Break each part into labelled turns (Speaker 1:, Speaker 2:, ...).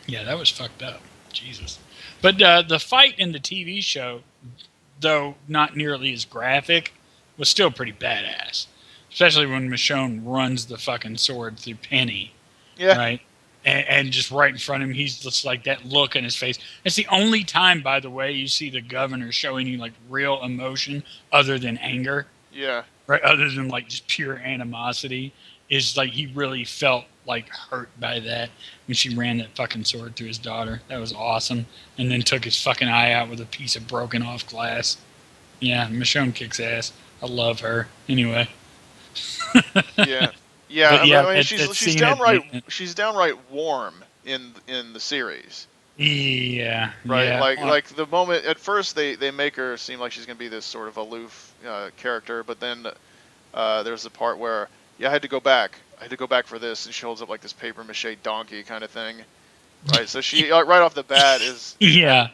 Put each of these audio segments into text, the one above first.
Speaker 1: Yeah, that was fucked up. Jesus. But the fight in the TV show, though not nearly as graphic, was still pretty badass. Especially when Michonne runs the fucking sword through Penny,
Speaker 2: Yeah,
Speaker 1: right? And just right in front of him, he's just like that look in his face. It's the only time, by the way, you see the governor showing you like real emotion other than anger,
Speaker 2: yeah,
Speaker 1: right? Other than like just pure animosity, is like he really felt like hurt by that when she ran that fucking sword through his daughter. That was awesome. And then took his fucking eye out with a piece of broken off glass. Yeah, Michonne kicks ass. I love her. Anyway.
Speaker 2: yeah, yeah.
Speaker 1: But yeah,
Speaker 2: I mean,
Speaker 1: that
Speaker 2: she's
Speaker 1: scene at the end.
Speaker 2: downright warm in the series,
Speaker 1: Yeah,
Speaker 2: right?
Speaker 1: yeah.
Speaker 2: Like the moment at first they make her seem like she's gonna be this sort of aloof character, but then there's the part where yeah, I had to go back. I had to go back for this, and she holds up like this paper mache donkey kind of thing, right? So she right off the bat is
Speaker 1: Yeah.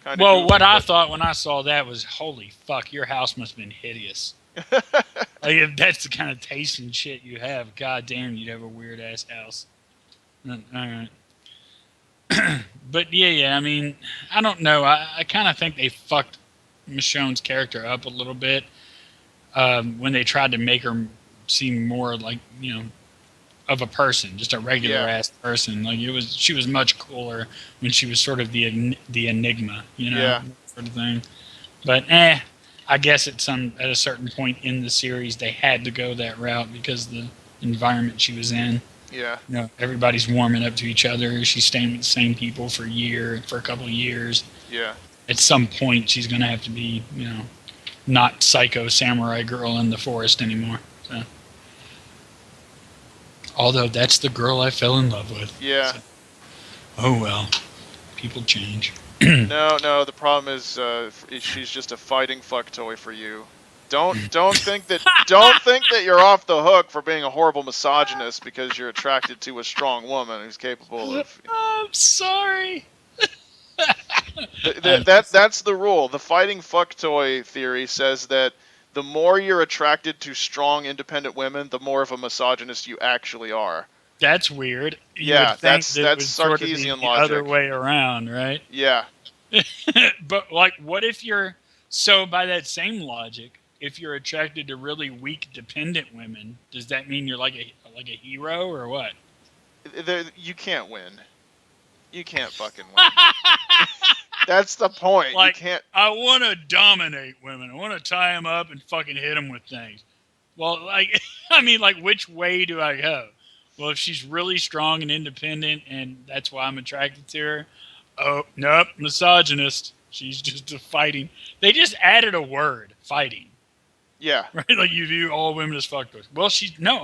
Speaker 2: kind of
Speaker 1: Well, what
Speaker 2: goofy,
Speaker 1: I
Speaker 2: but
Speaker 1: thought when I saw that was, holy fuck, your house must have been hideous. Like, if that's the kind of taste and shit you have, god damn, you'd have a weird ass house. All right. But yeah, I mean, I don't know. I kind of think they fucked Michonne's character up a little bit when they tried to make her seem more like, of a person, just a regular
Speaker 2: yeah,
Speaker 1: ass person. Like she was much cooler when she was sort of the enigma,
Speaker 2: yeah,
Speaker 1: sort of thing. But I guess at a certain point in the series they had to go that route because the environment she was in.
Speaker 2: yeah,
Speaker 1: Everybody's warming up to each other. She's staying with the same people for a couple of years.
Speaker 2: yeah.
Speaker 1: At some point, she's gonna have to be, not psycho samurai girl in the forest anymore. So, although that's the girl I fell in love with.
Speaker 2: Yeah.
Speaker 1: So, oh well, people change.
Speaker 2: No, no. The problem is, she's just a fighting fuck toy for you. Don't think that you're off the hook for being a horrible misogynist because you're attracted to a strong woman who's capable of.
Speaker 1: I'm sorry.
Speaker 2: That's the rule. The fighting fuck toy theory says that the more you're attracted to strong, independent women, the more of a misogynist you actually are.
Speaker 1: That's weird. You would
Speaker 2: Yeah,
Speaker 1: think that it
Speaker 2: that's
Speaker 1: would sort of be
Speaker 2: Sarkeesian
Speaker 1: the other
Speaker 2: logic.
Speaker 1: way around, right?
Speaker 2: Yeah,
Speaker 1: But like, what if you're so by that same logic? If you're attracted to really weak, dependent women, does that mean you're like a hero or what?
Speaker 2: you can't win. You can't fucking win. That's the point. You
Speaker 1: Like,
Speaker 2: can't.
Speaker 1: I want to dominate women. I want to tie them up and fucking hit them with things. Well, like, I mean, like, which way do I go? Well, if she's really strong and independent, and that's why I'm attracted to her. Oh, nope, misogynist. She's just a fighting. They just added a word, fighting.
Speaker 2: Yeah,
Speaker 1: Right? Like you view all women as fucked with. Well,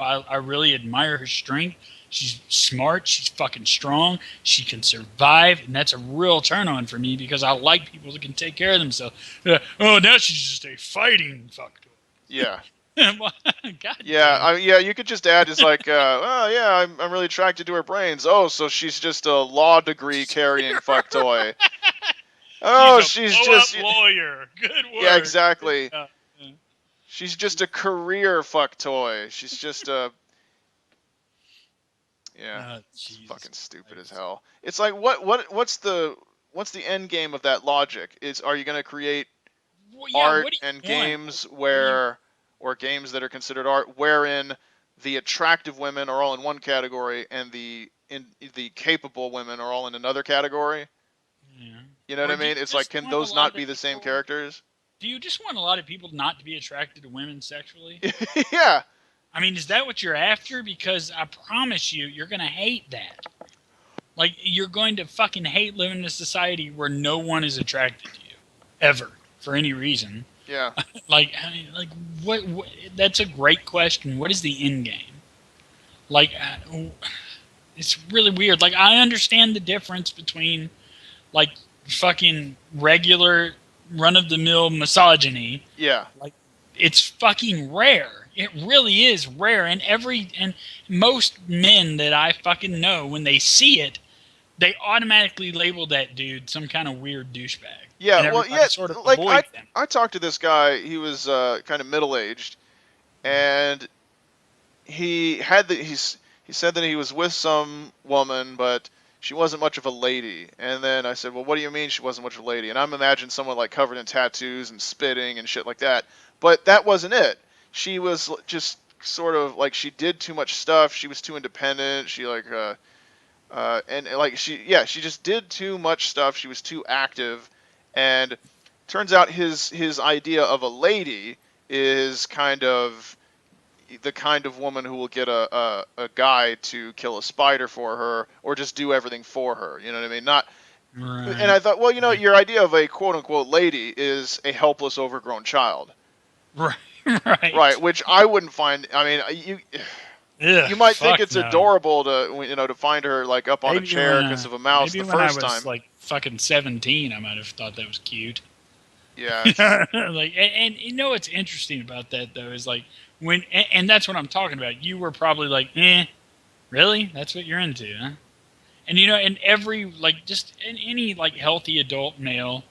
Speaker 1: I really admire her strength. She's smart. She's fucking strong. She can survive, and that's a real turn on for me because I like people that can take care of themselves. Oh, now she's just a fighting fucked
Speaker 2: yeah,
Speaker 1: with. God
Speaker 2: yeah.
Speaker 1: damn.
Speaker 2: Yeah, you could just add is like, oh yeah, I'm really attracted to her brains. Oh, so she's just a law degree carrying fuck toy.
Speaker 1: She's
Speaker 2: Oh,
Speaker 1: a
Speaker 2: she's
Speaker 1: blow up
Speaker 2: just
Speaker 1: lawyer. Good
Speaker 2: yeah,
Speaker 1: work.
Speaker 2: exactly.
Speaker 1: Yeah.
Speaker 2: She's just a career fuck toy. She's just a yeah.
Speaker 1: Oh,
Speaker 2: It's
Speaker 1: Jesus
Speaker 2: fucking stupid as
Speaker 1: Christ.
Speaker 2: hell. It's like what's the end game of that logic? Are you going to create
Speaker 1: Well, yeah,
Speaker 2: art
Speaker 1: what do
Speaker 2: and
Speaker 1: you want?
Speaker 2: games
Speaker 1: What do you
Speaker 2: or games that are considered art wherein the attractive women are all in one category and the capable women are all in another category?
Speaker 1: yeah.
Speaker 2: You know what
Speaker 1: Or
Speaker 2: I
Speaker 1: do you
Speaker 2: mean? It's like
Speaker 1: just
Speaker 2: can
Speaker 1: want a
Speaker 2: those
Speaker 1: lot
Speaker 2: not
Speaker 1: of
Speaker 2: be the same
Speaker 1: people
Speaker 2: characters?
Speaker 1: Do you just want a lot of people not to be attracted to women sexually?
Speaker 2: Yeah.
Speaker 1: I mean, is that what you're after? Because I promise you, you're going to hate that. Like, you're going to fucking hate living in a society where no one is attracted to you. Ever. For any reason.
Speaker 2: Yeah.
Speaker 1: Like, I mean, like what that's a great question. What is the end game? Like, it's really weird. Like, I understand the difference between, like, fucking regular run of the mill misogyny.
Speaker 2: Yeah.
Speaker 1: Like, it's fucking rare. It really is rare. And most men that I fucking know, when they see it, they automatically label that dude some kind of weird douchebag,
Speaker 2: Yeah,
Speaker 1: and
Speaker 2: well,
Speaker 1: everybody
Speaker 2: yeah,
Speaker 1: sort of
Speaker 2: like
Speaker 1: avoids them.
Speaker 2: I talked to this guy. He was kind of middle-aged, and he said that he was with some woman, but she wasn't much of a lady. And then I said, well, what do you mean she wasn't much of a lady? And I'm imagining someone like covered in tattoos and spitting and shit like that. But that wasn't it. She was just sort of like, she did too much stuff. She was too independent. She like, and like she just did too much stuff. She was too active. And turns out his idea of a lady is kind of the kind of woman who will get a guy to kill a spider for her or just do everything for her. You know what I mean? Not.
Speaker 1: Right.
Speaker 2: And I thought, well, you know, your idea of a quote unquote lady is a helpless, overgrown child.
Speaker 1: Right. Right.
Speaker 2: Right. Which I wouldn't find. I mean, you might think it's adorable to find her like up on a chair because of a mouse the first time.
Speaker 1: I was like fucking 17, I might have thought that was cute.
Speaker 2: Yeah.
Speaker 1: Like, and you know what's interesting about that though is like when, and that's what I'm talking about. You were probably like, really? That's what you're into, huh? And you know, in every like just in any like healthy adult male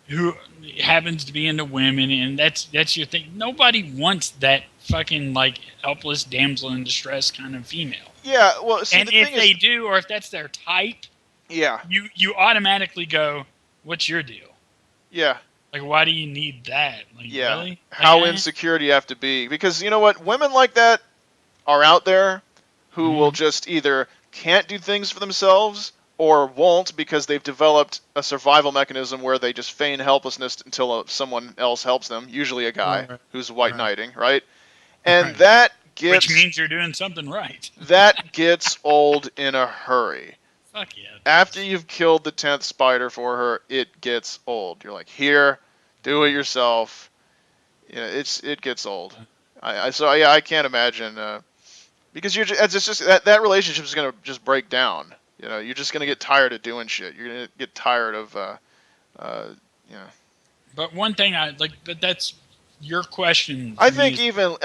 Speaker 1: who happens to be into women, and that's your thing. Nobody wants that fucking like helpless damsel in distress kind of female.
Speaker 2: Yeah, well, see,
Speaker 1: and if they do, or if that's their type,
Speaker 2: yeah,
Speaker 1: you automatically go, "What's your deal?"
Speaker 2: Yeah.
Speaker 1: Like, why do you need that? Like,
Speaker 2: yeah.
Speaker 1: Really?
Speaker 2: How insecure do you have to be? Because you know what, women like that are out there who will just either can't do things for themselves or won't because they've developed a survival mechanism where they just feign helplessness until someone else helps them, usually a guy who's white knighting, right? And that gets...
Speaker 1: Which means you're doing something right.
Speaker 2: That gets old in a hurry.
Speaker 1: Fuck yeah.
Speaker 2: After you've killed the 10th spider for her, it gets old. You're like, here, do it yourself. Yeah, it gets old. I can't imagine... because it's just that relationship is gonna just break down. You know, you're just gonna get tired of doing shit. You're gonna get tired of, you know.
Speaker 1: But one thing but that's your question.
Speaker 2: I think even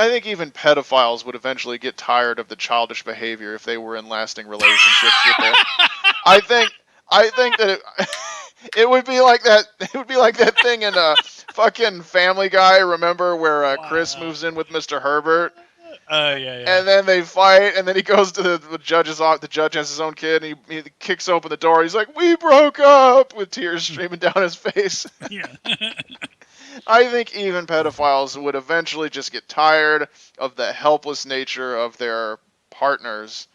Speaker 2: pedophiles would eventually get tired of the childish behavior if they were in lasting relationships with their. I think that it would be like that. It would be like that thing in fucking Family Guy. Remember where Chris moves in with Mr. Herbert?
Speaker 1: Yeah.
Speaker 2: And then they fight, and then he goes to the judge's office. The judge has his own kid, and he kicks open the door. He's like, "We broke up," with tears streaming down his face.
Speaker 1: Yeah.
Speaker 2: I think even pedophiles would eventually just get tired of the helpless nature of their partners.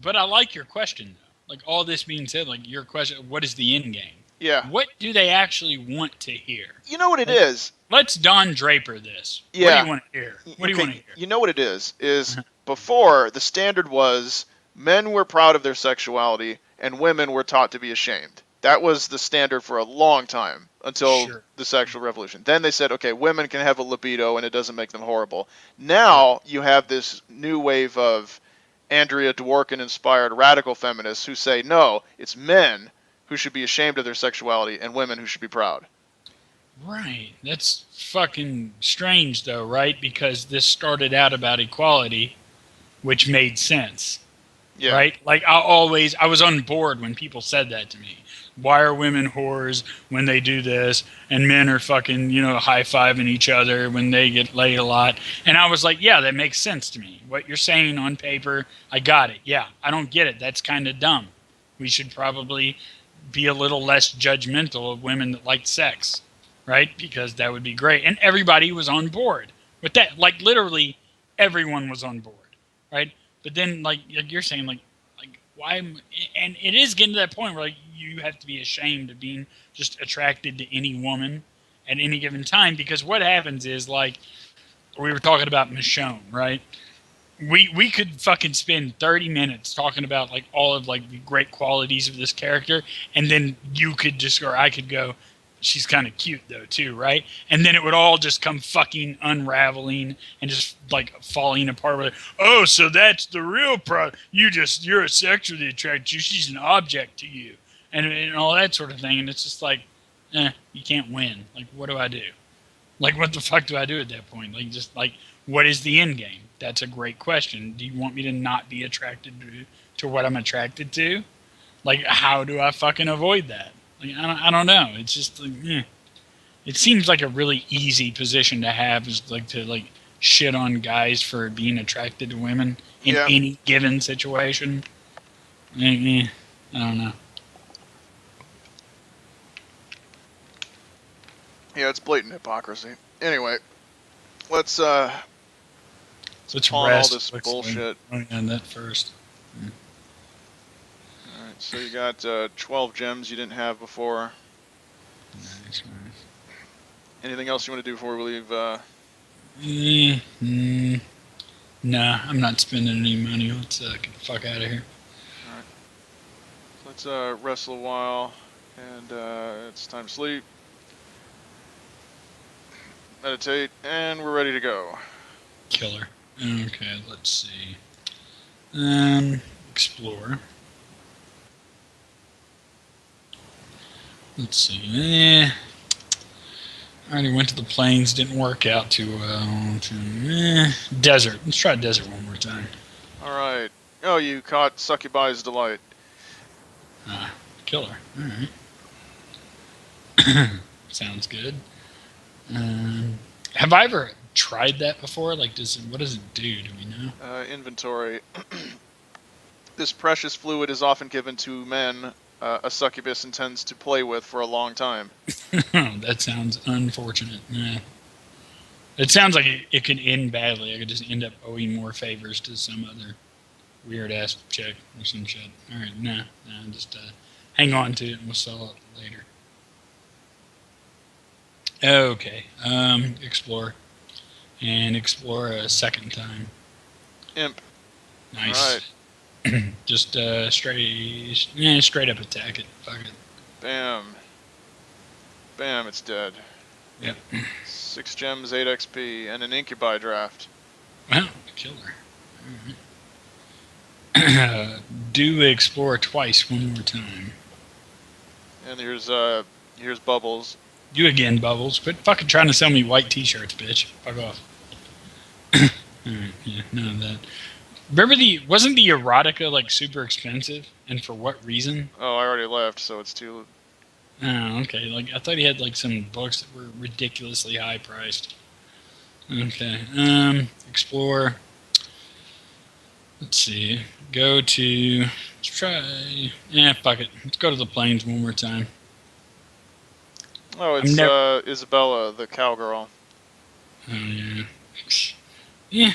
Speaker 1: But I like your question, though. Like, all this being said, like, your question, what is the end game?
Speaker 2: Yeah.
Speaker 1: What do they actually want to hear?
Speaker 2: You know what it is?
Speaker 1: Let's Don Draper this.
Speaker 2: Yeah.
Speaker 1: What do you want to hear? What do you want to hear?
Speaker 2: You know what it is before, the standard was men were proud of their sexuality and women were taught to be ashamed. That was the standard for a long time until the sexual revolution. Then they said, okay, women can have a libido and it doesn't make them horrible. Now you have this new wave of Andrea Dworkin-inspired radical feminists who say, no, it's men who should be ashamed of their sexuality and women who should be proud.
Speaker 1: Right. That's fucking strange, though, right? Because this started out about equality, which made sense. Yeah. Right? Like, I was on board when people said that to me. Why are women whores when they do this? And men are fucking, high-fiving each other when they get laid a lot. And I was like, yeah, that makes sense to me. What you're saying on paper, I got it. Yeah, I don't get it. That's kind of dumb. We should probably be a little less judgmental of women that like sex. Right? Because that would be great. And everybody was on board with that. Like, literally, everyone was on board. Right? But then, like you're saying, like why? And it is getting to that point where, like, you have to be ashamed of being just attracted to any woman at any given time. Because what happens is, like, we were talking about Michonne, right? We could fucking spend 30 minutes talking about, like, all of, like, the great qualities of this character. And then you could just, or I could go, she's kind of cute, though, too, right? And then it would all just come fucking unraveling and just, like, falling apart. With, oh, so that's the real problem. You're sexually attracted to. She's an object to you. And all that sort of thing. And it's just like, you can't win. Like, what do I do? Like, what the fuck do I do at that point? Like, just, like, what is the end game? That's a great question. Do you want me to not be attracted to what I'm attracted to? Like, how do I fucking avoid that? Like, I don't know. It's just like, it seems like a really easy position to have, is like to like shit on guys for being attracted to women in any given situation. I don't know.
Speaker 2: Yeah, it's blatant hypocrisy. Anyway, let's
Speaker 1: Let's
Speaker 2: pawn all
Speaker 1: rest.
Speaker 2: this
Speaker 1: Let's
Speaker 2: bullshit.
Speaker 1: on that first.
Speaker 2: All right, so you got 12 gems you didn't have before.
Speaker 1: Nice.
Speaker 2: Anything else you want to do before we leave?
Speaker 1: Nah, I'm not spending any money. Let's get the fuck out of here.
Speaker 2: All right. Let's wrestle a while, and it's time to sleep. Meditate, and we're ready to go.
Speaker 1: Killer. Okay, let's see. Explore. Let's see. I already went to the plains. Didn't work out too well. Desert. Let's try desert one more time.
Speaker 2: All right. Oh, you caught Succubi's Delight.
Speaker 1: Killer. All right. Sounds good. Have I ever tried that before? Like, what does it do? Do we know?
Speaker 2: Inventory. This precious fluid is often given to men a succubus intends to play with for a long time.
Speaker 1: That sounds unfortunate. Yeah. It sounds like it could end badly. I could just end up owing more favors to some other weird ass chick or some shit. All right, nah, just hang on to it and we'll sell it later. Okay, explore. And explore a second time.
Speaker 2: Imp.
Speaker 1: Nice.
Speaker 2: Alright.
Speaker 1: Just straight up attack it. Fuck it.
Speaker 2: Bam. Bam, it's dead.
Speaker 1: Yep.
Speaker 2: 6 gems, 8 XP, and an incubi draft.
Speaker 1: Wow, killer. Alright. Do explore twice, one more time.
Speaker 2: And here's Bubbles.
Speaker 1: You again, Bubbles. Quit fucking trying to sell me white t-shirts, bitch. Fuck off. Alright, yeah, none of that. Remember wasn't the erotica like super expensive? And for what reason?
Speaker 2: Oh, I already left, so it's too...
Speaker 1: Oh, okay. Like I thought he had like some books that were ridiculously high priced. Okay. Explore. Let's see. Go to. Let's try. Yeah, fuck it. Let's go to the plains one more time.
Speaker 2: Oh, it's Isabella, the cowgirl.
Speaker 1: Oh yeah. Yeah.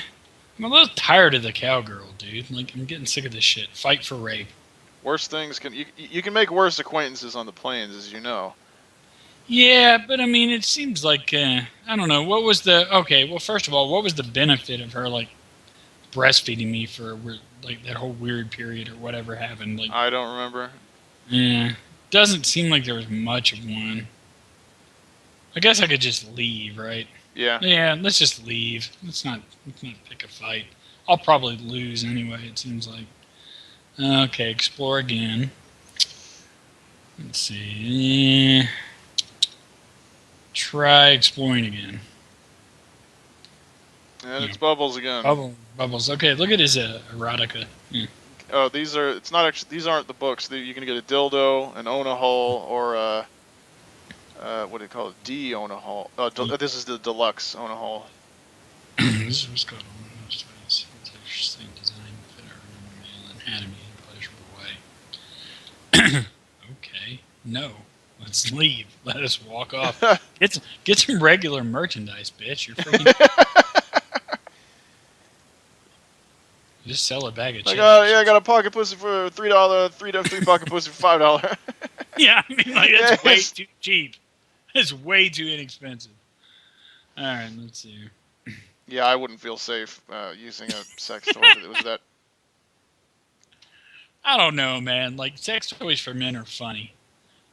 Speaker 1: I'm a little tired of the cowgirl, dude. Like I'm getting sick of this shit. Fight for rape.
Speaker 2: Worse things can you can make worse acquaintances on the plains, as you know.
Speaker 1: Yeah, but I mean, it seems like I don't know. What was the okay? Well, first of all, what was the benefit of her like breastfeeding me for like that whole weird period or whatever happened? Like
Speaker 2: I don't remember.
Speaker 1: Yeah, doesn't seem like there was much of one. I guess I could just leave, right?
Speaker 2: Yeah.
Speaker 1: Yeah, let's just leave. Let's not pick a fight. I'll probably lose anyway. It seems like. Okay, explore again. Let's see. Try exploring again.
Speaker 2: And it's Bubbles again.
Speaker 1: Bubbles. Okay, look at his erotica. Yeah.
Speaker 2: Oh, these aren't the books. You can get a dildo, an Onahole, or what do you call it? Onahole. This is the deluxe Onahole.
Speaker 1: This was called it's interesting design, fit our male anatomy in a pleasurable way. Okay, no. Let's leave. Let us walk off. Get some regular merchandise, bitch. You're freaking. Just sell a bag of chips.
Speaker 2: I got a pocket pussy for $3. Three pocket pussy for $5.
Speaker 1: Yeah, I mean, like that's way too cheap. It's way too inexpensive. All right, let's see.
Speaker 2: Yeah, I wouldn't feel safe using a sex toy that was that.
Speaker 1: I don't know, man. Like sex toys for men are funny.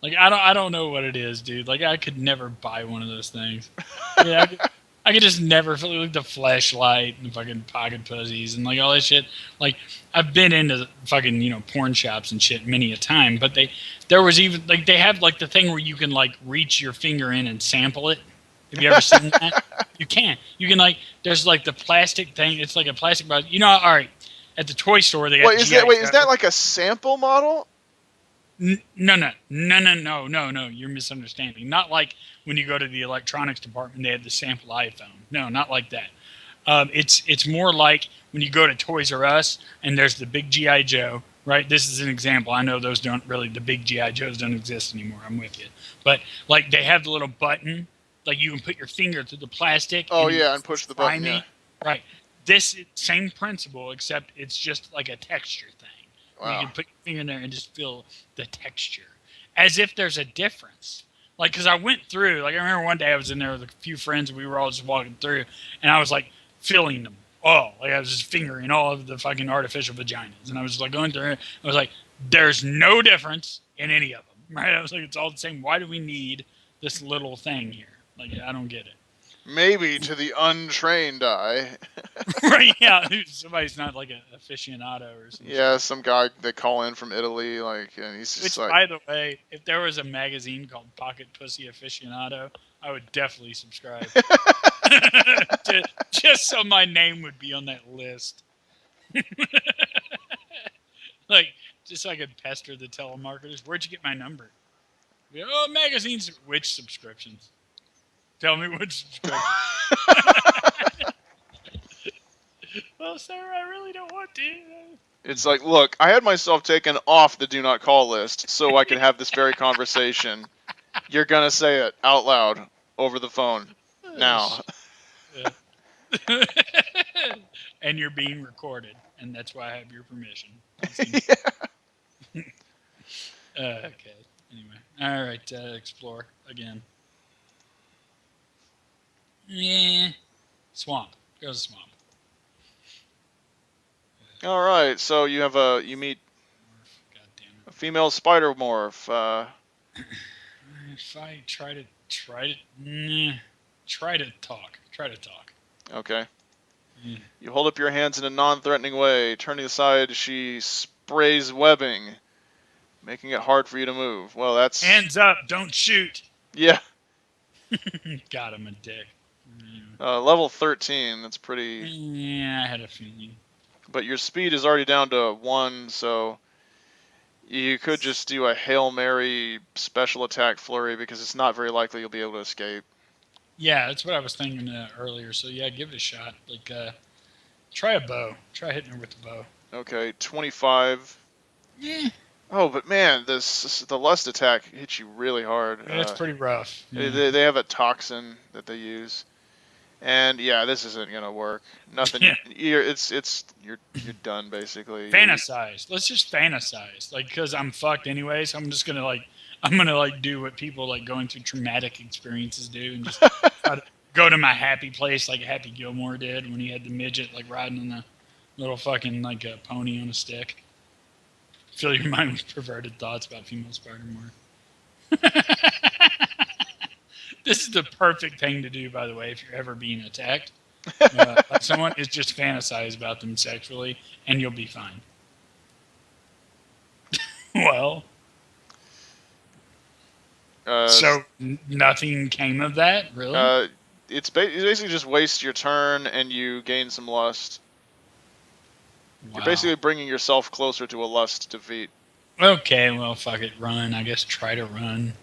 Speaker 1: Like I don't know what it is, dude. Like I could never buy one of those things. Yeah, I could just never feel like the flashlight and fucking pocket pussies and like all that shit. Like I've been into fucking porn shops and shit many a time, but there was even like they have like the thing where you can like reach your finger in and sample it. Have you ever seen that? You can like there's like the plastic thing. It's like a plastic box. All right. At the toy store they got.
Speaker 2: Is that like a sample model?
Speaker 1: No. You're misunderstanding. Not like when you go to the electronics department, they have the sample iPhone. No, not like that. It's more like when you go to Toys R Us and there's the big G.I. Joe right? This is an example. I know those don't really, the big GI Joes don't exist anymore. I'm with you, but like they have the little button, like you can put your finger through the plastic.
Speaker 2: Oh
Speaker 1: and
Speaker 2: yeah, and push the
Speaker 1: fry
Speaker 2: button. Yeah.
Speaker 1: me. Right. This same principle, except it's just like a texture thing. Where you
Speaker 2: Wow.
Speaker 1: can put your finger in there and just feel the texture, as if there's a difference. Like, because I went through, like, I remember one day I was in there with a few friends, and we were all just walking through, and I was like feeling them all. Like, I was just fingering all of the fucking artificial vaginas, and I was just like going through it. I was like, there's no difference in any of them, right? I was like, it's all the same. Why do we need this little thing here? Like, I don't get it.
Speaker 2: Maybe to the untrained eye.
Speaker 1: Right? Yeah, somebody's not like an aficionado or something.
Speaker 2: Yeah, some guy they call in from Italy, like, and he's just
Speaker 1: Which,
Speaker 2: like,
Speaker 1: by the way, if there was a magazine called Pocket Pussy Aficionado, I would definitely subscribe. just so my name would be on that list. Like, just so I could pester the telemarketers. Where'd you get my number? Oh, magazines. Which subscriptions? Tell me which subscriptions. Well, sir, I really don't want to.
Speaker 2: it's like, look, I had myself taken off the do not call list so I could have this very conversation. You're gonna say it out loud over the phone now.
Speaker 1: And you're being recorded, and that's why I have your permission.
Speaker 2: Yeah.
Speaker 1: Okay. Anyway, all right. Explore again. Yeah. Swamp. Go to swamp.
Speaker 2: All right, so you meet
Speaker 1: God damn
Speaker 2: a female spider morph.
Speaker 1: it. If I try to talk.
Speaker 2: Okay.
Speaker 1: Yeah.
Speaker 2: You hold up your hands in a non-threatening way. Turning aside, she sprays webbing, making it hard for you to move. Well, that's...
Speaker 1: Hands up! Don't shoot.
Speaker 2: Yeah.
Speaker 1: God, I'm a dick.
Speaker 2: Level 13, that's pretty...
Speaker 1: Yeah, I had a feeling.
Speaker 2: But your speed is already down to 1, so you could just do a Hail Mary special attack flurry because it's not very likely you'll be able to escape.
Speaker 1: Yeah, that's what I was thinking earlier. So yeah, give it a shot. Like, try a bow. Try hitting her with the bow.
Speaker 2: Okay, 25.
Speaker 1: Yeah,
Speaker 2: Oh, but man, the lust attack hits you really hard.
Speaker 1: it's pretty rough. Yeah.
Speaker 2: They have a toxin that they use, and yeah, this isn't gonna work. Nothing.
Speaker 1: Yeah.
Speaker 2: You're done basically.
Speaker 1: Fantasize. Let's just fantasize. Like, cause I'm fucked anyways. I'm gonna do what people like going through traumatic experiences do, and just try to go to my happy place like Happy Gilmore did when he had the midget like riding on the little fucking like a pony on a stick. Fill your mind with perverted thoughts about female Spider-Man. This is the perfect thing to do, by the way, if you're ever being attacked. Like someone is just fantasize about them sexually, and you'll be fine. Well, so nothing came of that, really?
Speaker 2: It's basically just waste your turn and you gain some lust.
Speaker 1: Wow.
Speaker 2: You're basically bringing yourself closer to a lust defeat.
Speaker 1: Okay, well, fuck it, run. I guess try to run.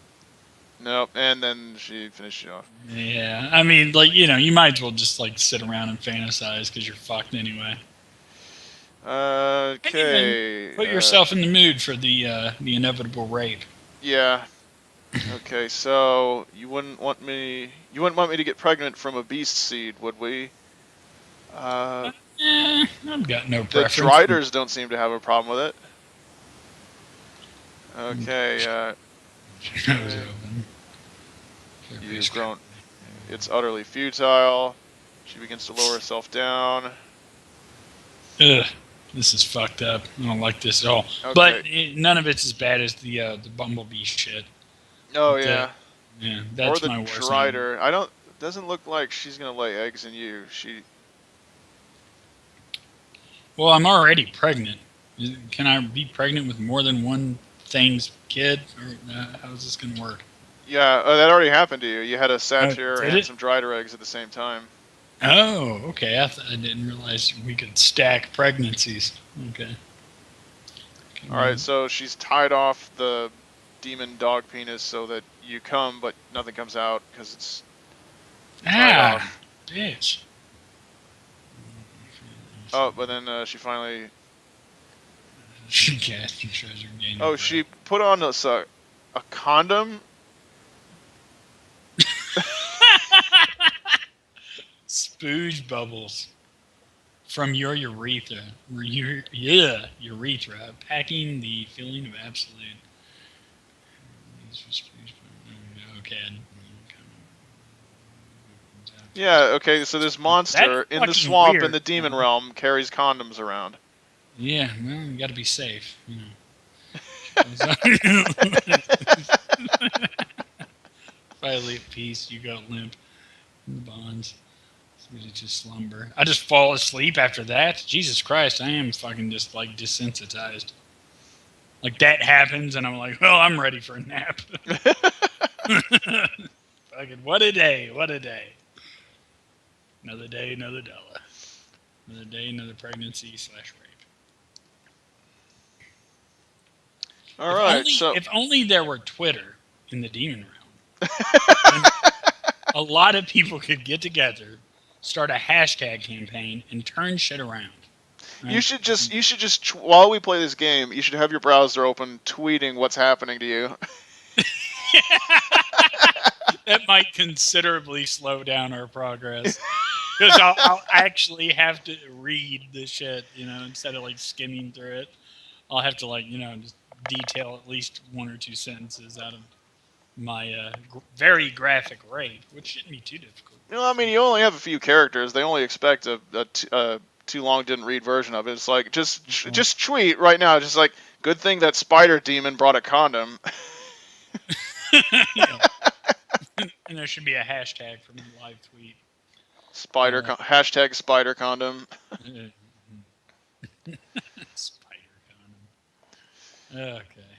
Speaker 2: Nope, and then she finished you off.
Speaker 1: Yeah, I mean, like, you might as well just like sit around and fantasize because you're fucked anyway.
Speaker 2: Okay.
Speaker 1: Put yourself in the mood for the inevitable rape.
Speaker 2: Yeah. Okay, so you wouldn't want me to get pregnant from a beast seed, would we?
Speaker 1: I've got no
Speaker 2: The
Speaker 1: preference.
Speaker 2: Driders don't seem to have a problem with it. Okay, you've grown. It's utterly futile. She begins to lower herself down.
Speaker 1: Ugh, this is fucked up. I don't like this at all.
Speaker 2: Okay.
Speaker 1: But none of it's as bad as the Bumblebee shit.
Speaker 2: Oh
Speaker 1: But,
Speaker 2: yeah.
Speaker 1: Yeah, that's
Speaker 2: Or
Speaker 1: my
Speaker 2: the
Speaker 1: worst.
Speaker 2: Drider. Doesn't look like she's gonna lay eggs in you.
Speaker 1: Well, I'm already pregnant. Can I be pregnant with more than one thing's kid? Or how's this gonna work?
Speaker 2: Yeah, that already happened to you. You had a satyr
Speaker 1: did
Speaker 2: and
Speaker 1: it?
Speaker 2: some Drider eggs at the same time.
Speaker 1: Oh, okay. I didn't realize we could stack pregnancies. Okay.
Speaker 2: Alright, so she's tied off the demon dog penis so that you come, but nothing comes out because it's tied off.
Speaker 1: Bitch.
Speaker 2: Oh, but then she finally
Speaker 1: Gas and treasure gain.
Speaker 2: Oh, she put on a condom.
Speaker 1: Spooge bubbles from your urethra. Urethra, packing the feeling of absolute. Okay.
Speaker 2: Yeah, okay, so this monster in the
Speaker 1: fucking
Speaker 2: swamp
Speaker 1: weird.
Speaker 2: in the demon realm carries condoms around.
Speaker 1: Yeah, well, you got to be safe. You know. If I leave peace, you go limp. Bonds. Just slumber. I just fall asleep after that. Jesus Christ, I am fucking just like desensitized. Like that happens, and I'm like, well, I'm ready for a nap. Fucking what a day! What a day! Another day, another dollar. Another day, another pregnancy / rape.
Speaker 2: All right,
Speaker 1: If only there were Twitter in the demon realm. A lot of people could get together, start a hashtag campaign, and turn shit around. Right?
Speaker 2: You should just while we play this game, you should have your browser open, tweeting what's happening to you.
Speaker 1: That might considerably slow down our progress. Because I'll actually have to read the shit, instead of like skimming through it. I'll have to just detail at least one or two sentences out of my very graphic rape, which shouldn't be too difficult.
Speaker 2: I mean, you only have a few characters. They only expect a too long didn't read version of it. It's like just tweet right now. Just like, good thing that spider demon brought a condom.
Speaker 1: And there should be a hashtag for my live tweet.
Speaker 2: Hashtag spider condom.
Speaker 1: Spider condom. Okay.